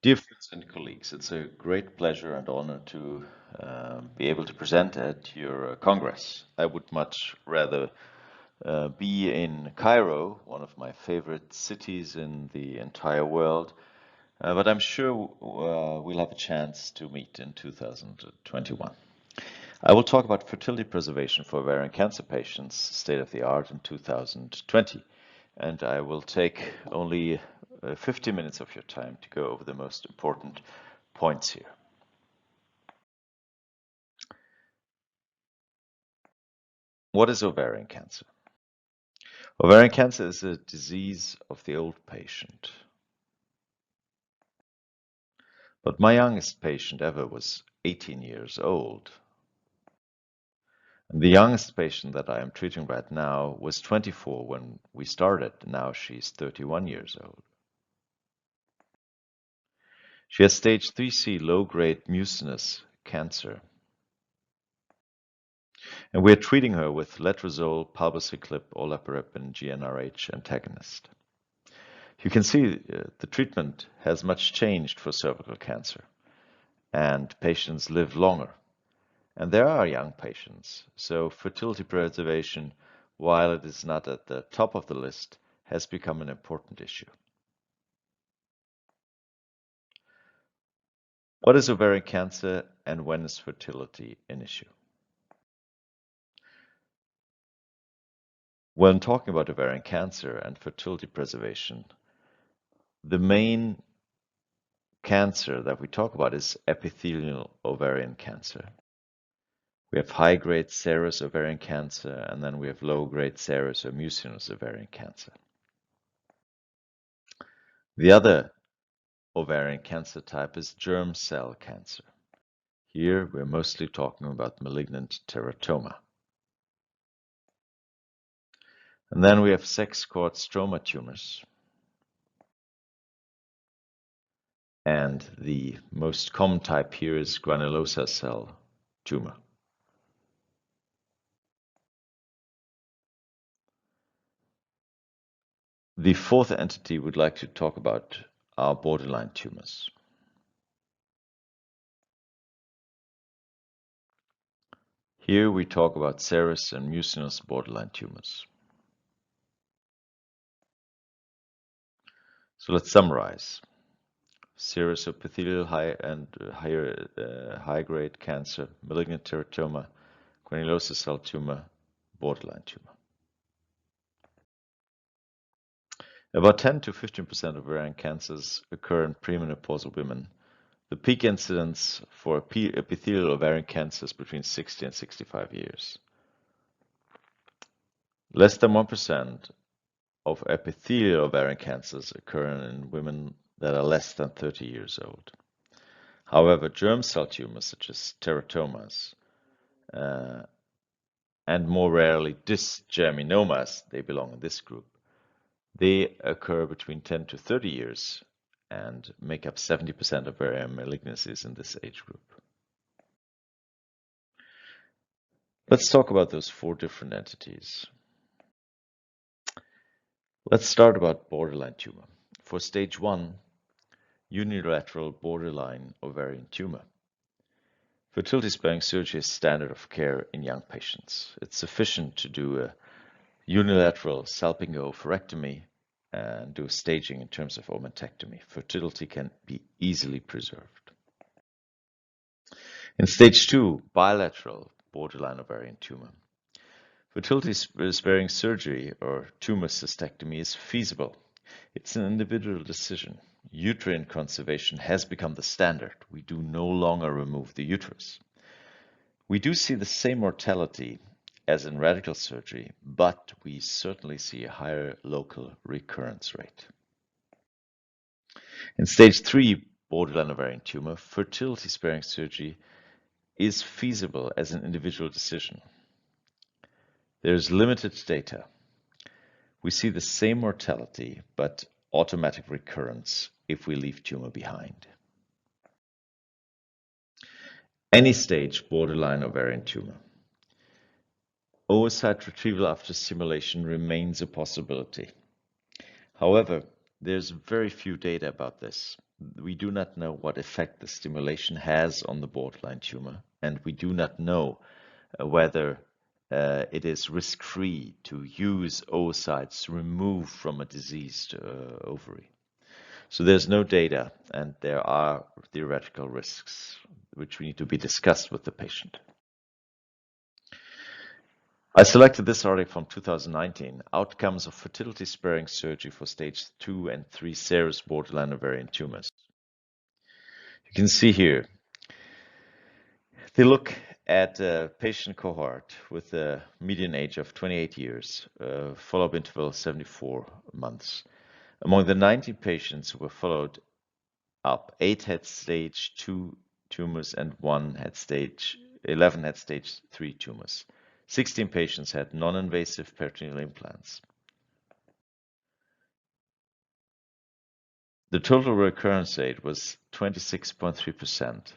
Dear friends and colleagues, it's a great pleasure and honor to be able to present at your Congress. I would much rather be in Cairo, one of my favorite cities in the entire world, but I'm sure we'll have a chance to meet in 2021. I will talk about fertility preservation for ovarian cancer patients, state of the art in 2020, and I will take only 50 minutes of your time to go over the most important points here. What is ovarian cancer? Ovarian cancer is a disease of the old patient. But my youngest patient ever was 18 years old. And the youngest patient that I am treating right now was 24 when we started. Now she's 31 years old. She has stage 3C low-grade mucinous cancer. And we're treating her with letrozole, palbociclib, olaparib, and GnRH antagonist. You can see the treatment has much changed for cervical cancer, and patients live longer. And there are young patients, so fertility preservation, while it is not at the top of the list, has become an important issue. What is ovarian cancer and when is fertility an issue? When talking about ovarian cancer and fertility preservation, the main cancer that we talk about is epithelial ovarian cancer. We have high-grade serous ovarian cancer, and then we have low-grade serous or mucinous ovarian cancer. The other ovarian cancer type is germ cell cancer. Here we're mostly talking about malignant teratoma. And then we have sex cord stroma tumors. And the most common type here is granulosa cell tumor. The fourth entity we'd like to talk about are borderline tumors. Here we talk about serous and mucinous borderline tumors. So let's summarize. Serous epithelial high-grade cancer, malignant teratoma, granulosa cell tumor, borderline tumor. About 10 to 15% of ovarian cancers occur in premenopausal women. The peak incidence for epithelial ovarian cancer is between 60 and 65 years. Less than 1% of epithelial ovarian cancers occur in women that are less than 30 years old. However, germ cell tumors such as teratomas and more rarely dysgerminomas, they belong in this group, they occur between 10 to 30 years and make up 70% of ovarian malignancies in this age group. Let's talk about those four different entities. Let's start about borderline tumor. For stage 1, unilateral borderline ovarian tumor. Fertility-sparing surgery is standard of care in young patients. It's sufficient to do a unilateral salpingo-oophorectomy and do staging in terms of omentectomy. Fertility can be easily preserved. In stage 2, bilateral borderline ovarian tumor. Fertility-sparing surgery or tumor cystectomy is feasible. It's an individual decision. Uterine conservation has become the standard. We do no longer remove the uterus. We do see the same mortality as in radical surgery, but we certainly see a higher local recurrence rate. In stage 3 borderline ovarian tumor, fertility-sparing surgery is feasible as an individual decision. There is limited data. We see the same mortality, but automatic recurrence if we leave tumor behind. Any stage borderline ovarian tumor. Oocyte retrieval after stimulation remains a possibility. However, there's very few data about this. we do not know what effect the stimulation has on the borderline tumor, and we do not know whether it is risk-free to use oocytes removed from a diseased ovary. So there's no data, and there are theoretical risks which we need to be discussed with the patient. I selected this article from 2019, Outcomes of Fertility-Sparing Surgery for Stage 2 and 3 Serous Borderline Ovarian Tumors. You can see here, they look at a patient cohort with a median age of 28 years, follow-up interval 74 months. Among the 90 patients who were followed up, 8 had stage 2 tumors and 11 had stage 3 tumors. 16 patients had non-invasive peritoneal implants. The total recurrence rate was 26.3%.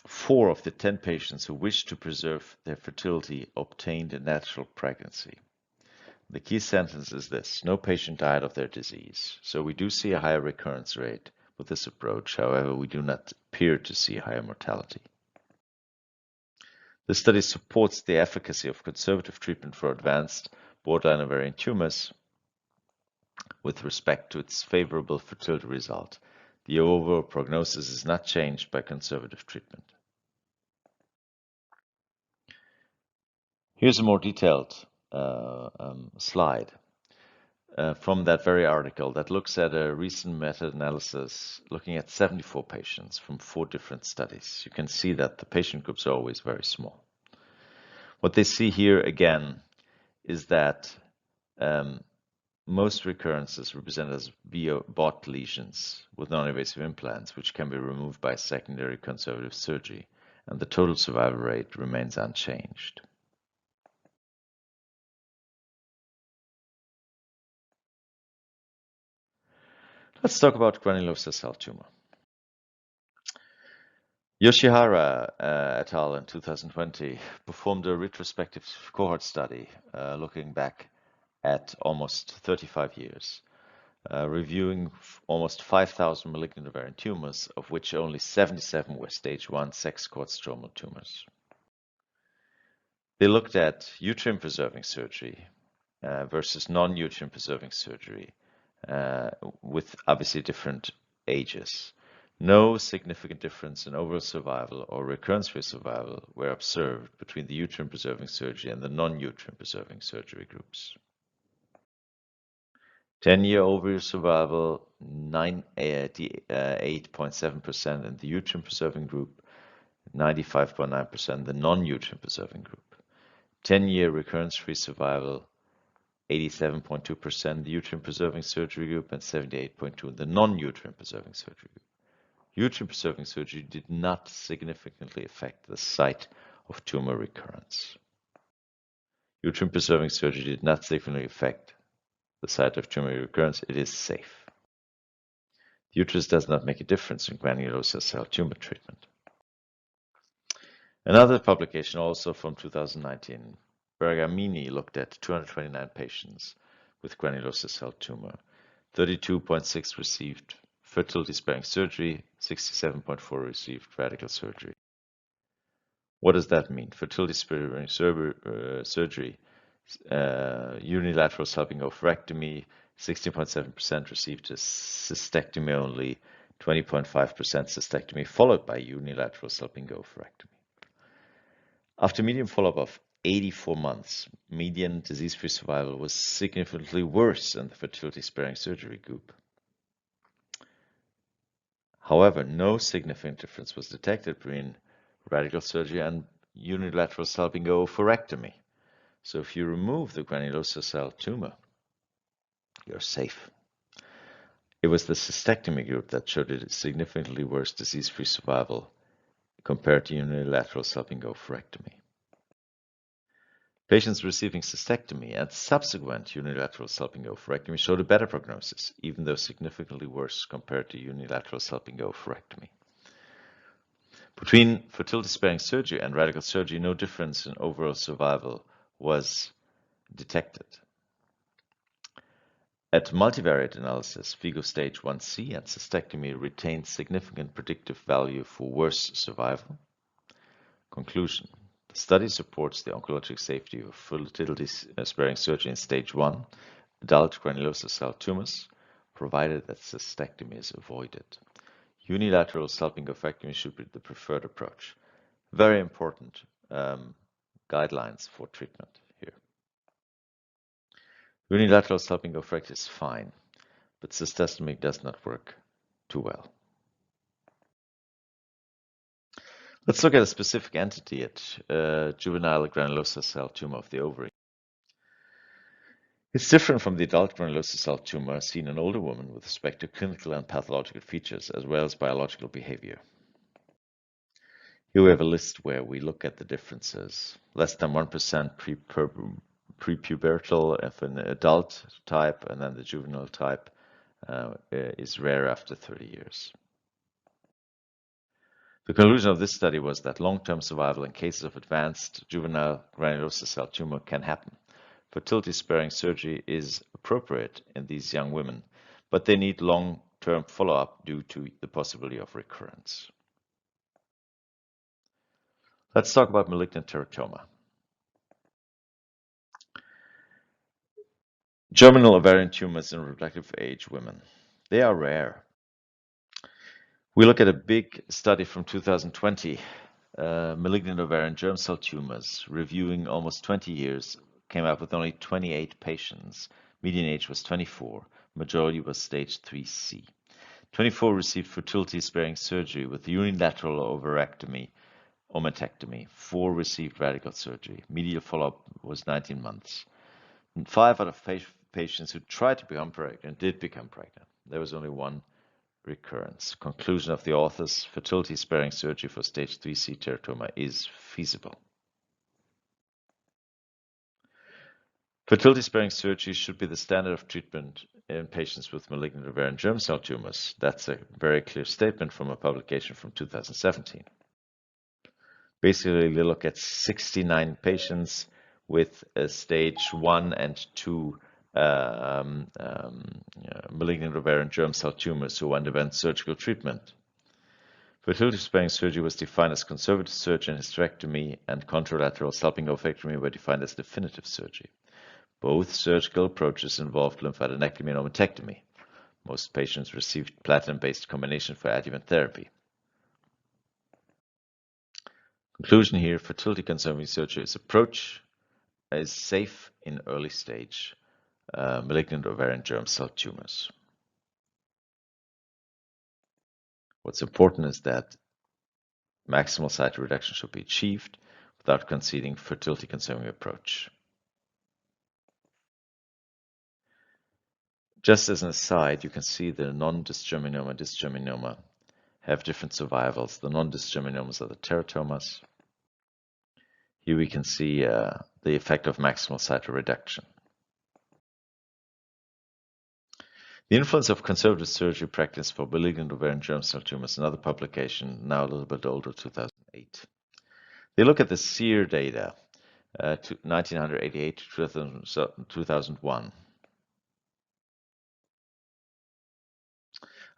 4 of the 10 patients who wished to preserve their fertility obtained a natural pregnancy. The key sentence is this: no patient died of their disease. So we do see a higher recurrence rate with this approach. However, we do not appear to see higher mortality. The study supports the efficacy of conservative treatment for advanced borderline ovarian tumors with respect to its favorable fertility result. The overall prognosis is not changed by conservative treatment. Here's a more detailed slide from that very article that looks at a recent meta-analysis looking at 74 patients from 4 different studies. You can see that the patient groups are always very small. What they see here again is that most recurrences represented as BOT lesions with non-invasive implants, which can be removed by secondary conservative surgery, and the total survival rate remains unchanged. Let's talk about granulosa cell tumor. Yoshihara et al. In 2020 performed a retrospective cohort study looking back at almost 35 years, reviewing almost 5,000 malignant ovarian tumors, of which only 77 were stage 1 sex cord stromal tumors. They looked at uterine preserving surgery versus non-uterine preserving surgery with obviously different ages. No significant difference in overall survival or recurrence-free survival were observed between the uterine preserving surgery and the non-uterine preserving surgery groups. 10-year overall survival, 98.7% in the uterine preserving group, 95.9% in the non-uterine preserving group. 10-year recurrence-free survival, 87.2% in the uterine preserving surgery group and 78.2% in the non-uterine preserving surgery group. Uterine preserving surgery did not significantly affect the site of tumor recurrence. Uterine preserving surgery did not significantly affect the site of tumor recurrence. It is safe. The uterus does not make a difference in granulosa cell tumor treatment. Another publication, also from 2019, Bergamini looked at 229 patients with granulosa cell tumor. 32.6 received fertility-sparing surgery, 67.4 received radical surgery. What does that mean? Fertility-sparing surgery, unilateral salping oophorectomy, 16.7% received a cystectomy only, 20.5% cystectomy, followed by unilateral salping oophorectomy. After median follow-up of 84 months, median disease-free survival was significantly worse in the fertility-sparing surgery group. However, no significant difference was detected between radical surgery and unilateral salping oophorectomy. So if you remove the granulosa cell tumor, you're safe. It was the cystectomy group that showed a significantly worse disease-free survival compared to unilateral salping oophorectomy. Patients receiving cystectomy and subsequent unilateral salping oophorectomy showed a better prognosis, even though significantly worse compared to unilateral salping oophorectomy. Between fertility-sparing surgery and radical surgery, no difference in overall survival was detected. At multivariate analysis, FIGO stage 1C and cystectomy retained significant predictive value for worse survival. Conclusion. The study supports the oncologic safety of fertility-sparing surgery in stage 1, adult granulosa cell tumors, provided that cystectomy is avoided. Unilateral salpingopectomy should be the preferred approach. Very important guidelines for treatment here. Unilateral salpingopectomy is fine, but cystectomy does not work too well. Let's look at a specific entity at juvenile granulosa cell tumor of the ovary. It's different from the adult granulosa cell tumor seen in older women with respect to clinical and pathological features as well as biological behavior. Here we have a list where we look at the differences. Less than 1% prepubertal of an adult type, and then the juvenile type is rare after 30 years. The conclusion of this study was that long-term survival in cases of advanced juvenile granulosa cell tumor can happen. Fertility-sparing surgery is appropriate in these young women, but they need long-term follow-up due to the possibility of recurrence. Let's talk about malignant teratoma. Germinal ovarian tumors in reproductive age women. They are rare. We look at a big study from 2020, malignant ovarian germ cell tumors, reviewing almost 20 years, came up with only 28 patients. Median age was 24. Majority was stage 3C. 24 received fertility-sparing surgery with unilateral ovarectomy, 4 received radical surgery. Median follow-up was 19 months. And 5 out of patients who tried to become pregnant did become pregnant. There was only 1 recurrence. Conclusion of the authors: fertility-sparing surgery for stage 3C teratoma is feasible. Fertility-sparing surgery should be the standard of treatment in patients with malignant ovarian germ cell tumors. That's a very clear statement from a publication from 2017. Basically, they look at 69 patients with a stage 1 and 2 malignant ovarian germ cell tumors who underwent surgical treatment. Fertility-sparing surgery was defined as conservative surgery and hysterectomy, and contralateral salpingopectomy were defined as definitive surgery. Both surgical approaches involved lymphadenectomy and omentectomy. Most patients received platinum-based combination for adjuvant therapy. Conclusion here: fertility-conserving surgery approach is safe in early stage malignant ovarian germ cell tumors. What's important is that maximal site reduction should be achieved without conceding fertility-conserving approach. Just as an aside, you can see the non-dysgerminoma and dysgerminoma have different survivals. The non-dysgerminomas are the teratomas. Here we can see the effect of maximal site reduction. The influence of conservative surgery practice for malignant ovarian germ cell tumors, another publication, now a little bit older, 2008. They look at the SEER data, 1988 to 2001.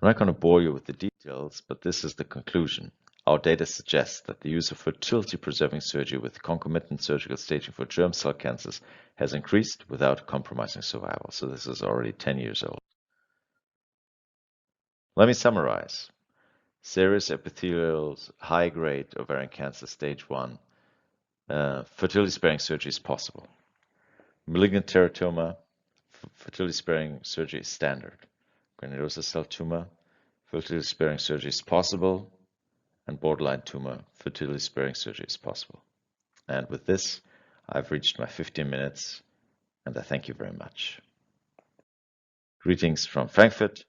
I'm not going to bore you with the details, but this is the conclusion. Our data suggests that the use of fertility-preserving surgery with concomitant surgical staging for germ cell cancers has increased without compromising survival. So this is already 10 years old. Let me summarize. Serous epithelial high-grade ovarian cancer stage 1, fertility-sparing surgery is possible. Malignant teratoma, fertility-sparing surgery is standard. Granulosa cell tumor, fertility-sparing surgery is possible. And borderline tumor, fertility-sparing surgery is possible. And with this, I've reached my 15 minutes, and I thank you very much. Greetings from Frankfurt,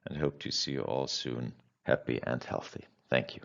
and hope to see you all soon, happy and healthy. Thank you.